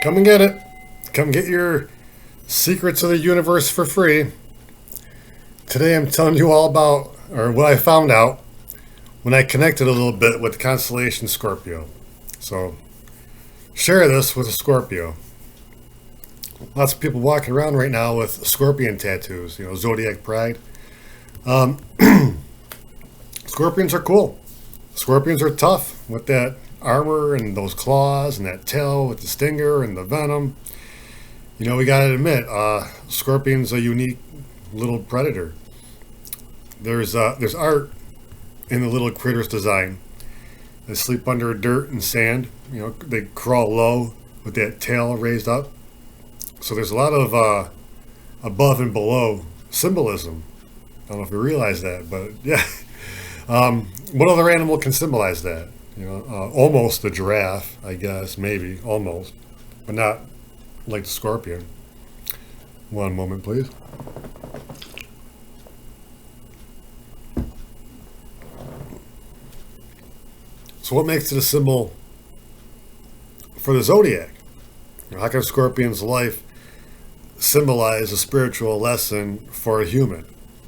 Come and get it. Come get your secrets of the universe for free. Today I'm telling you all about, or what I found out when I connected a little bit with the constellation Scorpio. So, share this with a Scorpio. Lots of people walking around right now with scorpion tattoos, zodiac pride. Um, Scorpions are cool. Scorpions are tough with that armor and those claws and that tail with the stinger and the venom. We gotta admit, Scorpion's a unique little predator. There's art in the little critters' design. They sleep under dirt and sand. They crawl low with that tail raised up. So there's a lot of above and below symbolism. I don't know if you realize that, but yeah. What other animal can symbolize that? Almost the giraffe, I guess, maybe, almost, but not like the scorpion. One moment, please. So what makes it a symbol for the zodiac? How can a scorpion's life symbolize a spiritual lesson for a human?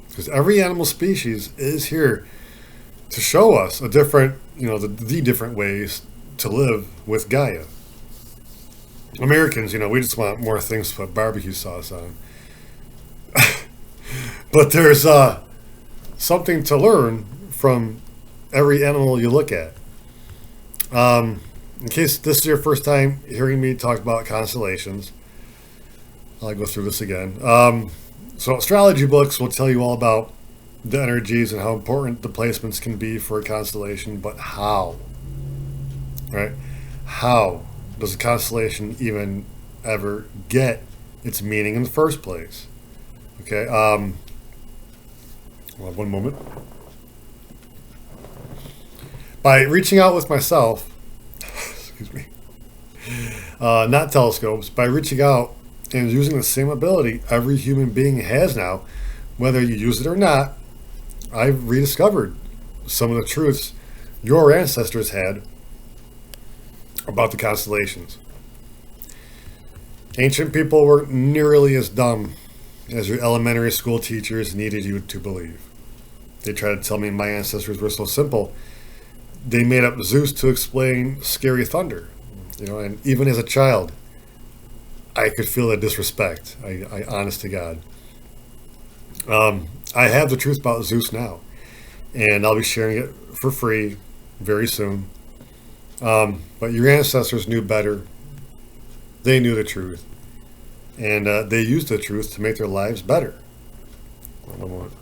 Because every animal species is here to show us a different, the different ways to live with Gaia. Americans, we just want more things to put barbecue sauce on. But there's something to learn from every animal you look at. In case this is your first time hearing me talk about constellations, I'll go through this again. So astrology books will tell you all about the energies and how important the placements can be for a constellation, but how? Right? How does a constellation even ever get its meaning in the first place? Okay, well, one moment. By reaching out with myself, excuse me, not telescopes, by reaching out and using the same ability every human being has now, whether you use it or not, I've rediscovered some of the truths your ancestors had about the constellations. Ancient people weren't nearly as dumb as your elementary school teachers needed you to believe. They tried to tell me my ancestors were so simple. They made up Zeus to explain scary thunder. And even as a child, I could feel the disrespect. I honest to God. I have the truth about Zeus now, and I'll be sharing it for free very soon. But your ancestors knew better. They knew the truth, and they used the truth to make their lives better. One moment.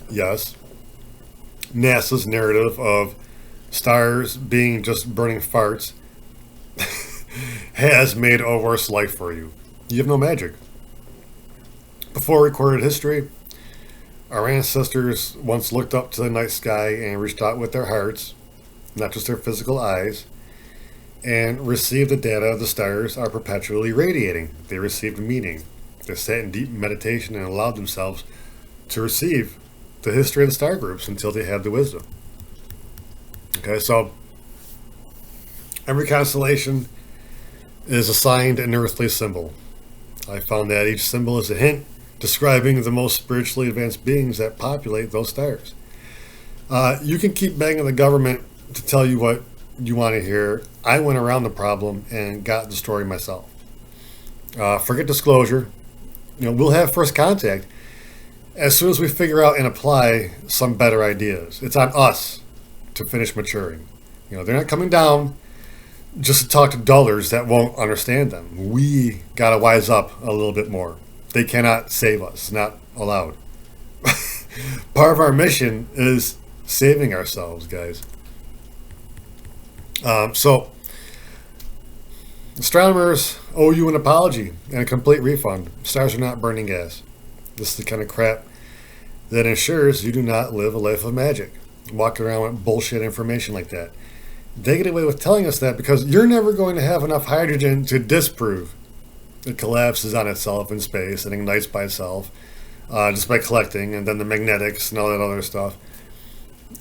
Yes, NASA's narrative of stars being just burning farts has made a worse life for you. You have no magic. Before recorded history, our ancestors once looked up to the night sky and reached out with their hearts, not just their physical eyes, and received the data the stars are perpetually radiating. They received meaning. They sat in deep meditation and allowed themselves to receive the history of the star groups until they had the wisdom. Okay, so every constellation is assigned an earthly symbol. I found that each symbol is a hint describing the most spiritually advanced beings that populate those stars. You can keep begging the government to tell you what you want to hear. I went around the problem and got the story myself. Forget disclosure. We'll have first contact as soon as we figure out and apply some better ideas. It's on us to finish maturing. They're not coming down just to talk to dullars that won't understand them. We gotta wise up a little bit more. They cannot save us. It's not allowed. Part of our mission is saving ourselves, guys. So, astronomers owe you an apology and a complete refund. Stars are not burning gas. This is the kind of crap that ensures you do not live a life of magic. Walking around with bullshit information like that. They get away with telling us that because you're never going to have enough hydrogen to disprove it collapses on itself in space and ignites by itself just by collecting, and then the magnetics and all that other stuff.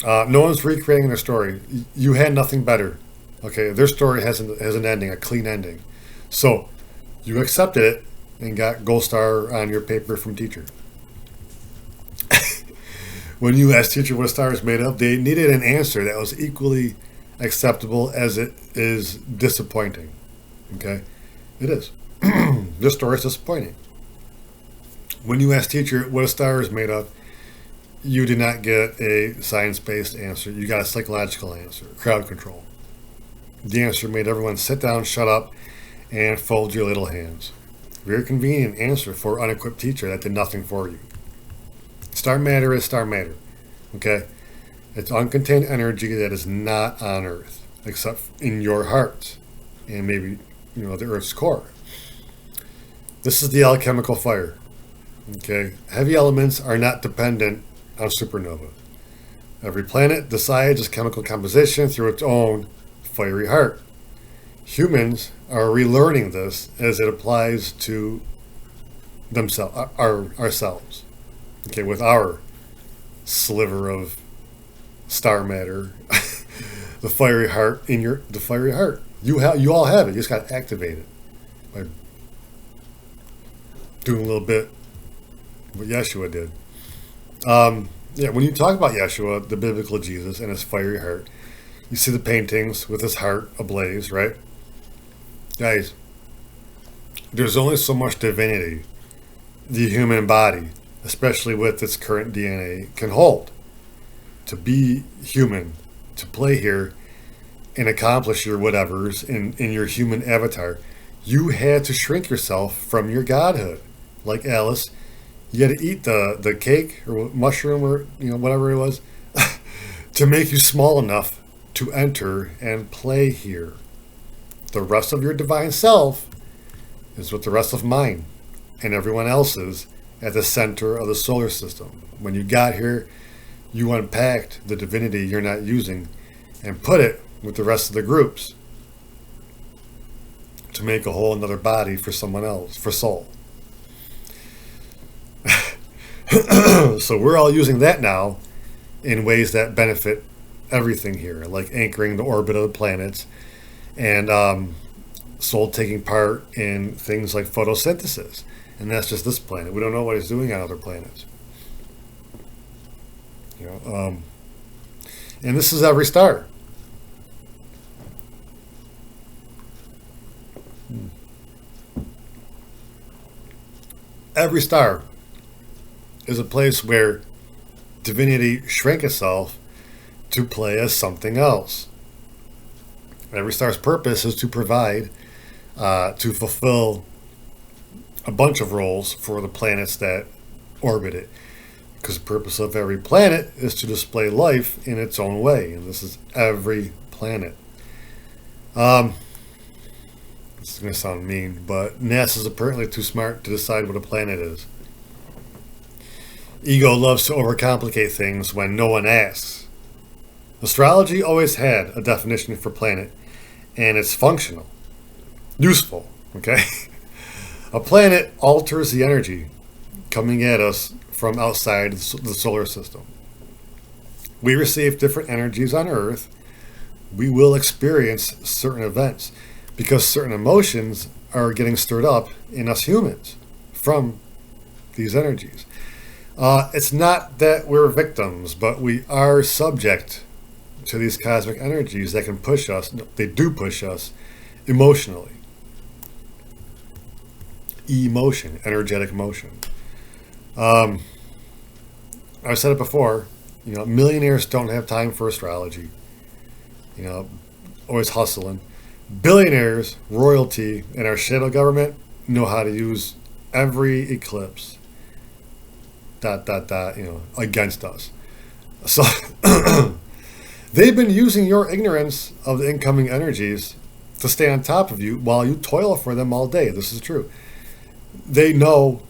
No one's recreating their story. You had nothing better. Okay, their story has an ending, a clean ending. So you accepted it and got gold star on your paper from teacher. When you asked teacher what a star is made of, they needed an answer that was equally acceptable as it is disappointing. Okay, it is. This story is disappointing. When you asked teacher what a star is made of, you did not get a science-based answer. You got a psychological answer, crowd control. The answer made everyone sit down, shut up, and fold your little hands. Very convenient answer for an unequipped teacher that did nothing for you. Star matter is star matter. Okay? It's uncontained energy that is not on Earth, except in your heart and maybe, the Earth's core. This is the alchemical fire. Okay? Heavy elements are not dependent on supernova. Every planet decides its chemical composition through its own fiery heart. Humans are relearning this as it applies to themselves, ourselves. Okay, with our sliver of star matter, the fiery heart the fiery heart. You all have it. You just got to activate it by doing a little bit what Yeshua did. When you talk about Yeshua, the biblical Jesus, and his fiery heart, you see the paintings with his heart ablaze, right? Guys, there's only so much divinity the human body, especially with its current DNA, can hold. To be human, to play here and accomplish your whatevers in your human avatar, you had to shrink yourself from your godhood. Like Alice, you had to eat the cake or mushroom or whatever it was to make you small enough to enter and play here. The rest of your divine self is with the rest of mine and everyone else's at the center of the solar system. When you got here, you unpacked the divinity you're not using and put it with the rest of the groups to make a whole another body for someone else, for soul. So we're all using that now in ways that benefit everything here, like anchoring the orbit of the planets and soul taking part in things like photosynthesis. And that's just this planet. We don't know what it's doing on other planets. And this is every star. Every star is a place where divinity shrank itself to play as something else. Every star's purpose is to provide, to fulfill a bunch of roles for the planets that orbit it. Because the purpose of every planet is to display life in its own way. And this is every planet. This is going to sound mean, but NASA's apparently too smart to decide what a planet is. Ego loves to overcomplicate things when no one asks. Astrology always had a definition for planet, and it's functional. Useful, okay? A planet alters the energy coming at us from outside the solar system. We receive different energies on Earth. We will experience certain events because certain emotions are getting stirred up in us humans from these energies. It's not that we're victims, but we are subject to these cosmic energies that can push us. They do push us emotionally. Emotion, energetic motion. I've said it before, millionaires don't have time for astrology. Always hustling. Billionaires, royalty, and our shadow government know how to use every eclipse, against us. So they've been using your ignorance of the incoming energies to stay on top of you while you toil for them all day. This is true. They know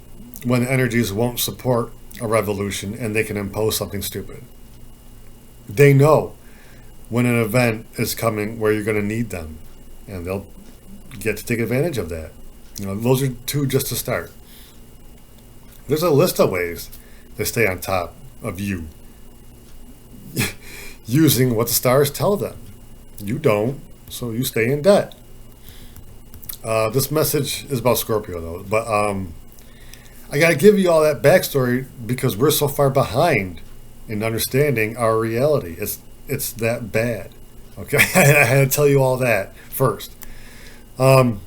when the energies won't support a revolution and they can impose something stupid. They know when an event is coming where you're going to need them, and they'll get to take advantage of that. Those are two just to start. There's a list of ways to stay on top of you. using what the stars tell them. You don't, so you stay in debt. This message is about Scorpio, though. But I got to give you all that backstory because we're so far behind in understanding our reality. It's that bad. Okay, I had to tell you all that first. The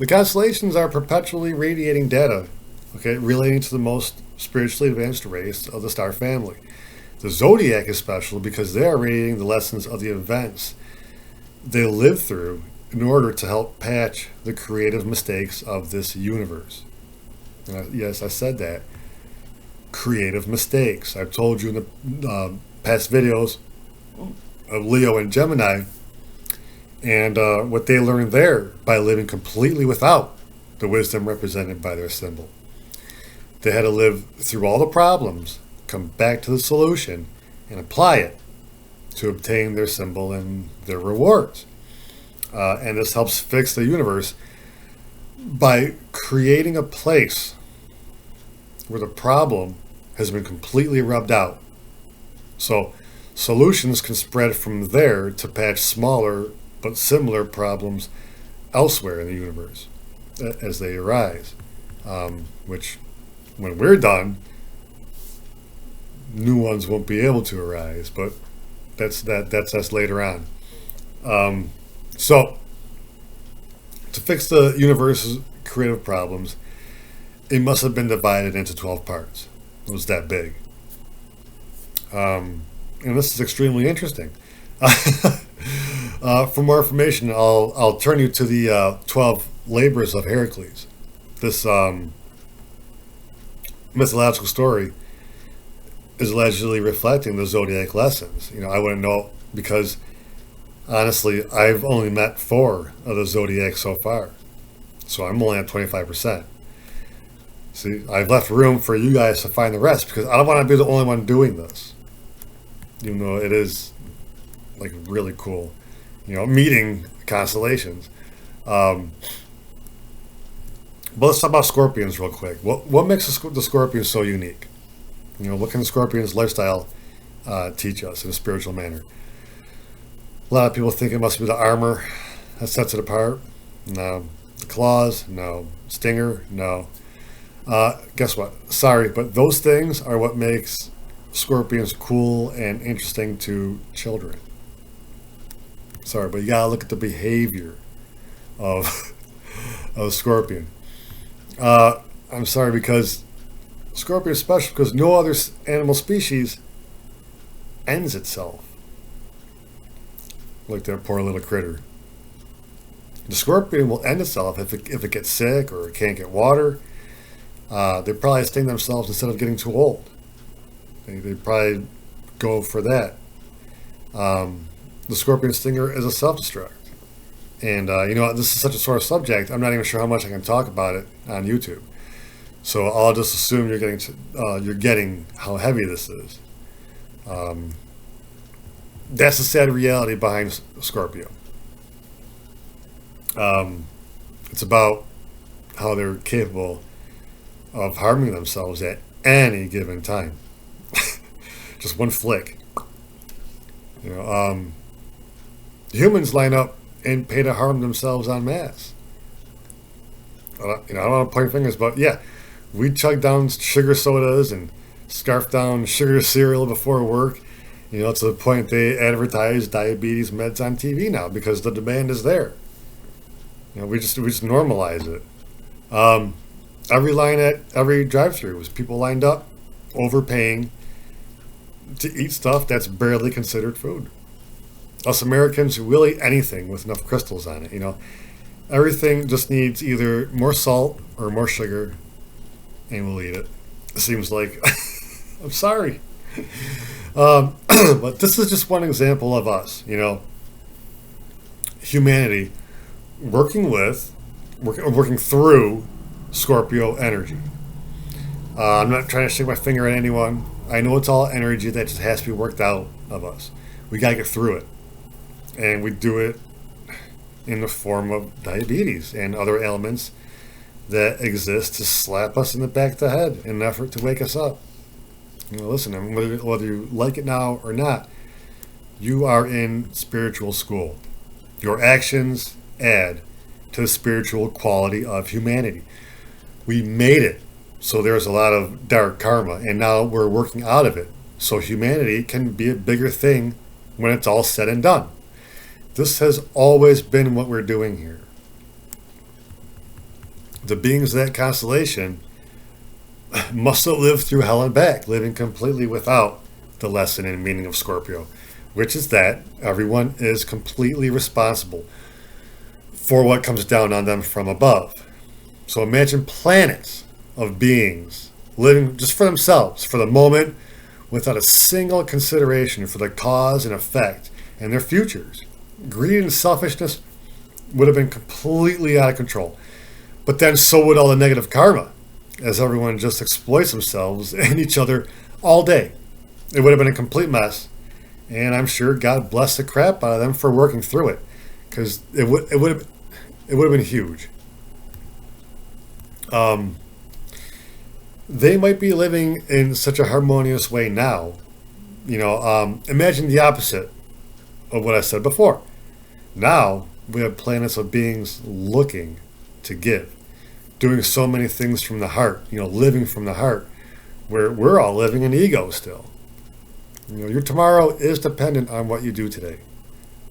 constellations are perpetually radiating data, okay, relating to the most spiritually advanced race of the star family. The zodiac is special because they are radiating the lessons of the events they live through in order to help patch the creative mistakes of this universe. Yes, I said that. Creative mistakes. I've told you in the past videos of Leo and Gemini and what they learned there by living completely without the wisdom represented by their symbol. They had to live through all the problems, come back to the solution, and apply it to obtain their symbol and their rewards. And this helps fix the universe by creating a place where the problem has been completely rubbed out. So solutions can spread from there to patch smaller but similar problems elsewhere in the universe as they arise. Which, when we're done, new ones won't be able to arise, but that's us later on. So, to fix the universe's creative problems, it must have been divided into 12 parts. It was that big. And this is extremely interesting. For more information, I'll turn you to the 12 labors of Heracles. This mythological story is allegedly reflecting the zodiac lessons. I wouldn't know because, honestly, I've only met 4 of the zodiac so far. So I'm only at 25%. See, I've left room for you guys to find the rest because I don't want to be the only one doing this. Even though it is like really cool, meeting constellations. But let's talk about scorpions real quick. What makes the scorpion so unique? What can the scorpion's lifestyle teach us in a spiritual manner? A lot of people think it must be the armor that sets it apart. No. The claws? No. Stinger? No. Guess what? Sorry, but those things are what makes scorpions cool and interesting to children. Sorry, but you gotta look at the behavior of a scorpion. I'm sorry because scorpion is special because no other animal species ends itself like that poor little critter. The scorpion will end itself if it gets sick or it can't get water. They probably sting themselves instead of getting too old. They probably go for that. The scorpion stinger is a self-destruct. And, this is such a sore subject, I'm not even sure how much I can talk about it on YouTube. So I'll just assume you're getting how heavy this is. That's the sad reality behind Scorpio. It's about how they're capable of harming themselves at any given time. Just one flick. Humans line up and pay to harm themselves en masse. I don't want to point fingers, but yeah, we chug down sugar sodas and scarf down sugar cereal before work. To the point they advertise diabetes meds on TV now because the demand is there. We just normalize it. Every line at every drive-through was people lined up, overpaying to eat stuff that's barely considered food. Us Americans will eat anything with enough crystals on it. Everything just needs either more salt or more sugar, and we'll eat it. It seems like. I'm sorry. But this is just one example of us, humanity working through Scorpio energy. I'm not trying to stick my finger at anyone. I know it's all energy that just has to be worked out of us. We got to get through it. And we do it in the form of diabetes and other ailments that exist to slap us in the back of the head in an effort to wake us up. Listen, whether you like it now or not, you are in spiritual school. Your actions add to the spiritual quality of humanity. We made it, so there's a lot of dark karma, and now we're working out of it. So humanity can be a bigger thing when it's all said and done. This has always been what we're doing here. The beings of that constellation must have lived through hell and back, living completely without the lesson and meaning of Scorpio, which is that everyone is completely responsible for what comes down on them from above. So imagine planets of beings living just for themselves, for the moment, without a single consideration for the cause and effect and their futures. Greed and selfishness would have been completely out of control. But then so would all the negative karma, as everyone just exploits themselves and each other all day. It would have been a complete mess, and I'm sure God blessed the crap out of them for working through it, because it would have been huge. They might be living in such a harmonious way now. Imagine the opposite of what I said before. Now we have planets of beings looking to give, doing so many things from the heart, living from the heart, where we're all living in ego still. Your tomorrow is dependent on what you do today.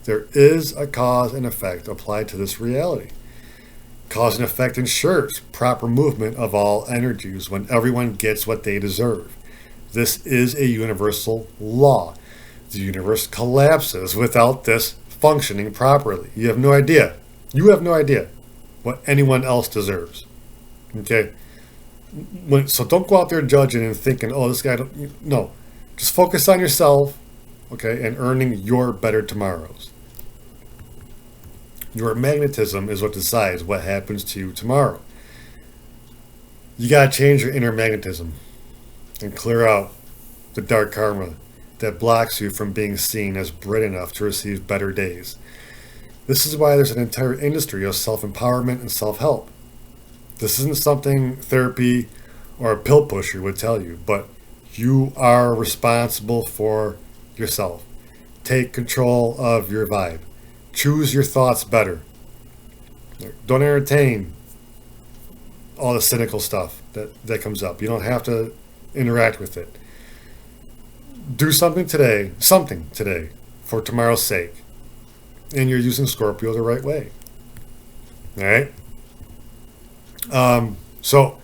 There is a cause and effect applied to this reality. Cause and effect ensures proper movement of all energies when everyone gets what they deserve. This is a universal law. The universe collapses without this functioning properly. You have no idea. You have no idea what anyone else deserves. Okay? So don't go out there judging and thinking, oh, this guy don't. No. Just focus on yourself, okay, and earning your better tomorrows. Your magnetism is what decides what happens to you tomorrow. You got to change your inner magnetism and clear out the dark karma that blocks you from being seen as bright enough to receive better days. This is why there's an entire industry of self-empowerment and self-help. This isn't something therapy or a pill pusher would tell you, but you are responsible for yourself. Take control of your vibe. Choose your thoughts better. Don't entertain all the cynical stuff that comes up. You don't have to interact with it. Do something today for tomorrow's sake. And you're using Scorpio the right way. All right? So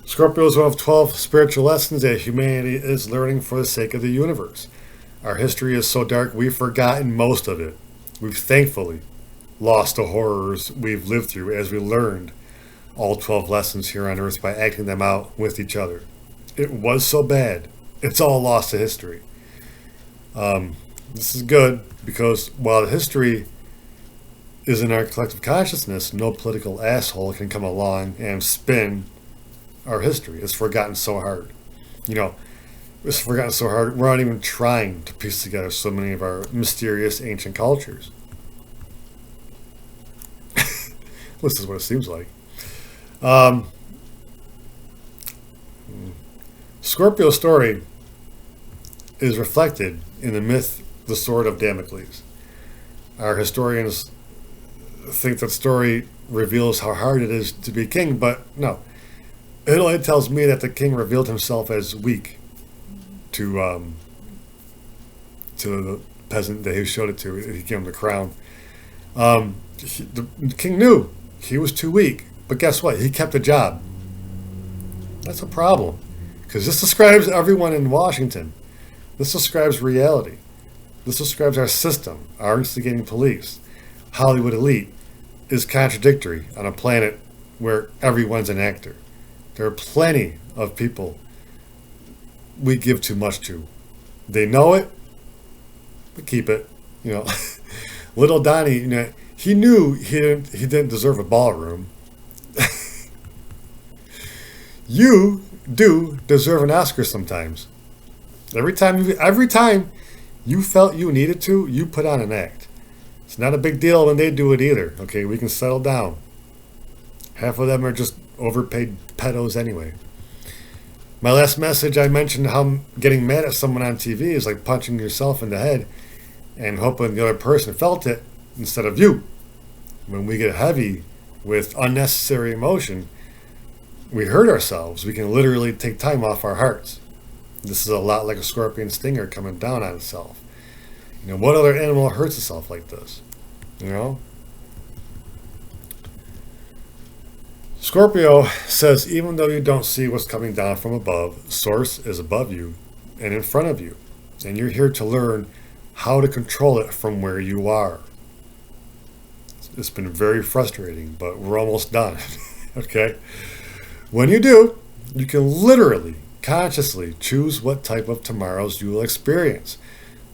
Scorpio is one of 12 spiritual lessons that humanity is learning for the sake of the universe. Our history is so dark we've forgotten most of it. We've thankfully lost the horrors we've lived through as we learned all 12 lessons here on Earth by acting them out with each other. It was so bad. It's all lost to history. This is good because while the history is in our collective consciousness, no political asshole can come along and spin our history. It's forgotten so hard. It's forgotten so hard, we're not even trying to piece together so many of our mysterious ancient cultures. This is what it seems like. Scorpio's story is reflected in the myth, The Sword of Damocles. Our historians think that story reveals how hard it is to be king, but no. It only tells me that the king revealed himself as weak to the peasant that he showed it to. He gave him the crown. The king knew he was too weak, but guess what? He kept the job. That's a problem, because this describes everyone in Washington. This describes reality. This describes our system, our instigating police. Hollywood elite is contradictory on a planet where everyone's an actor. There are plenty of people we give too much to. They know it, but keep it. Little Donnie, he knew he didn't deserve a ballroom. You do deserve an Oscar sometimes. Every time you felt you needed to, you put on an act. It's not a big deal when they do it either. Okay, we can settle down. Half of them are just overpaid pedos anyway. My last message, I mentioned how getting mad at someone on TV is like punching yourself in the head and hoping the other person felt it instead of you. When we get heavy with unnecessary emotion, we hurt ourselves. We can literally take time off our hearts. This is a lot like a scorpion stinger coming down on itself. What other animal hurts itself like this? Scorpio says even though you don't see what's coming down from above, Source is above you and in front of you. And you're here to learn how to control it from where you are. It's been very frustrating, but we're almost done. Okay? When you do, you can literally, consciously choose what type of tomorrows you will experience.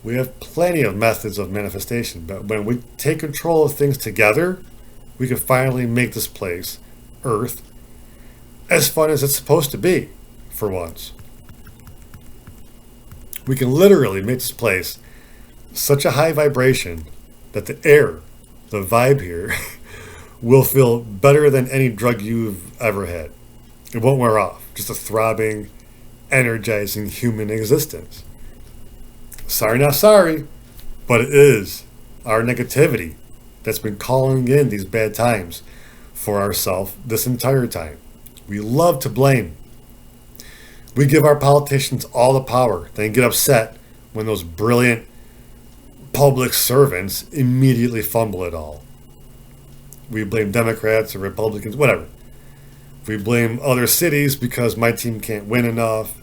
We have plenty of methods of manifestation, but when we take control of things together, we can finally make this place, Earth, as fun as it's supposed to be, for once. We can literally make this place such a high vibration that the air, the vibe here, will feel better than any drug you've ever had. It won't wear off. Just a throbbing, energizing human existence. Sorry, not sorry, but it is our negativity that's been calling in these bad times for ourselves this entire time. We love to blame. We give our politicians all the power, then get upset when those brilliant public servants immediately fumble it all. We blame Democrats or Republicans, whatever. We blame other cities because my team can't win enough.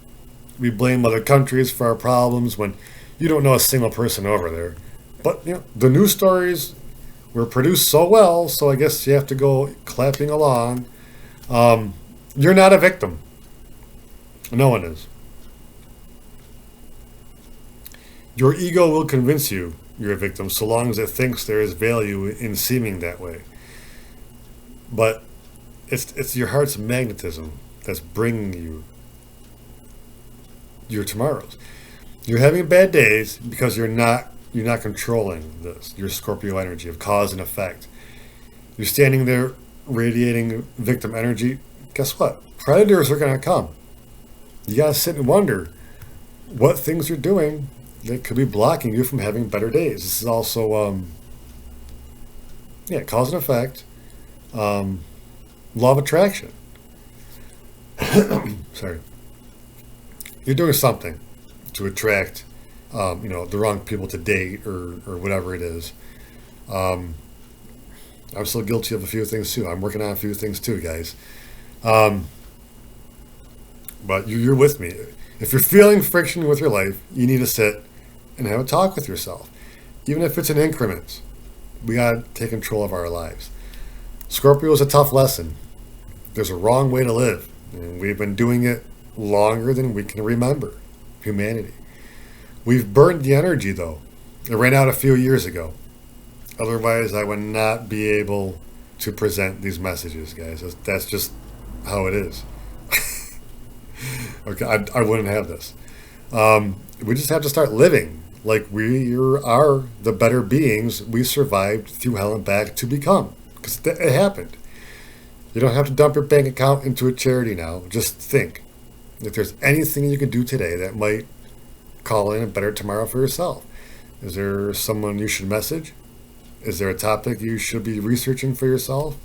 We blame other countries for our problems when you don't know a single person over there. But the news stories were produced so well, so I guess you have to go clapping along. You're not a victim. No one is. Your ego will convince you you're a victim so long as it thinks there is value in seeming that way. But it's your heart's magnetism that's bringing you your tomorrows. You're having bad days because you're not controlling this, your Scorpio energy of cause and effect. You're standing there radiating victim energy. Guess what? Predators are going to come. You got to sit and wonder what things you're doing that could be blocking you from having better days. This is also, cause and effect. Law of attraction. Sorry. You're doing something to attract, the wrong people to date or whatever it is. I'm still guilty of a few things too. I'm working on a few things too, guys. But you're with me. If you're feeling friction with your life, you need to sit and have a talk with yourself. Even if it's in increments, we got to take control of our lives. Scorpio is a tough lesson. There's a wrong way to live, and we've been doing it longer than we can remember. Humanity. We've burned the energy, though. It ran out a few years ago. Otherwise, I would not be able to present these messages, guys. That's just how it is. Okay, I wouldn't have this. We just have to start living like we are the better beings we survived through hell and back to become. Because it happened. You don't have to dump your bank account into a charity now. Just think. If there's anything you can do today that might call in a better tomorrow for yourself. Is there someone you should message? Is there a topic you should be researching for yourself?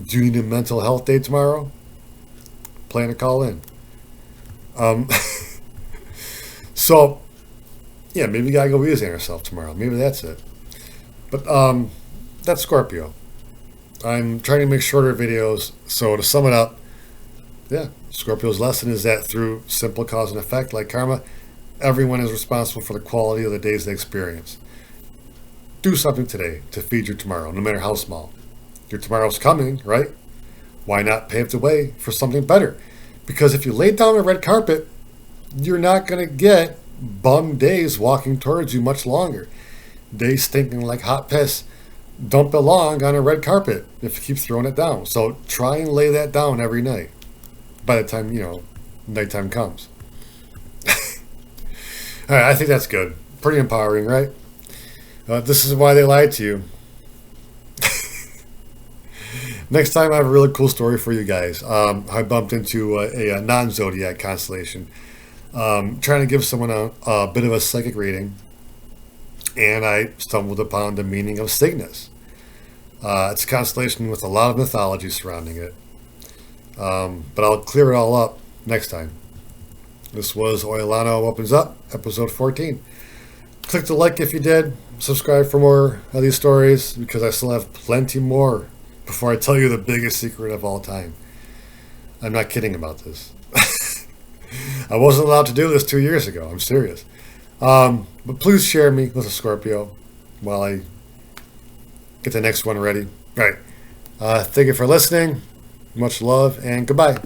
Do you need a mental health day tomorrow? Plan to call in. So, maybe we gotta go easy on ourselves tomorrow. Maybe that's it. But that's Scorpio. I'm trying to make shorter videos. So to sum it up, Scorpio's lesson is that through simple cause and effect, like karma, everyone is responsible for the quality of the days they experience. Do something today to feed your tomorrow, no matter how small. Your tomorrow's coming, right? Why not pave the way for something better? Because if you lay down a red carpet, you're not going to get bum days walking towards you much longer. Days stinking like hot piss don't belong on a red carpet if you keep throwing it down. So try and lay that down every night by the time, nighttime comes. All right, I think that's good. Pretty empowering, right? This is why they lied to you. Next time, I have a really cool story for you guys. I bumped into a non-zodiac constellation, trying to give someone a bit of a psychic reading. and I stumbled upon the meaning of Cygnus. It's a constellation with a lot of mythology surrounding it. But I'll clear it all up next time. This was Oilano Opens Up, episode 14. Click the like if you did. Subscribe for more of these stories because I still have plenty more before I tell you the biggest secret of all time. I'm not kidding about this. I wasn't allowed to do this 2 years ago. I'm serious. But please share me with a Scorpio while I get the next one ready. All right. Thank you for listening. Much love and goodbye.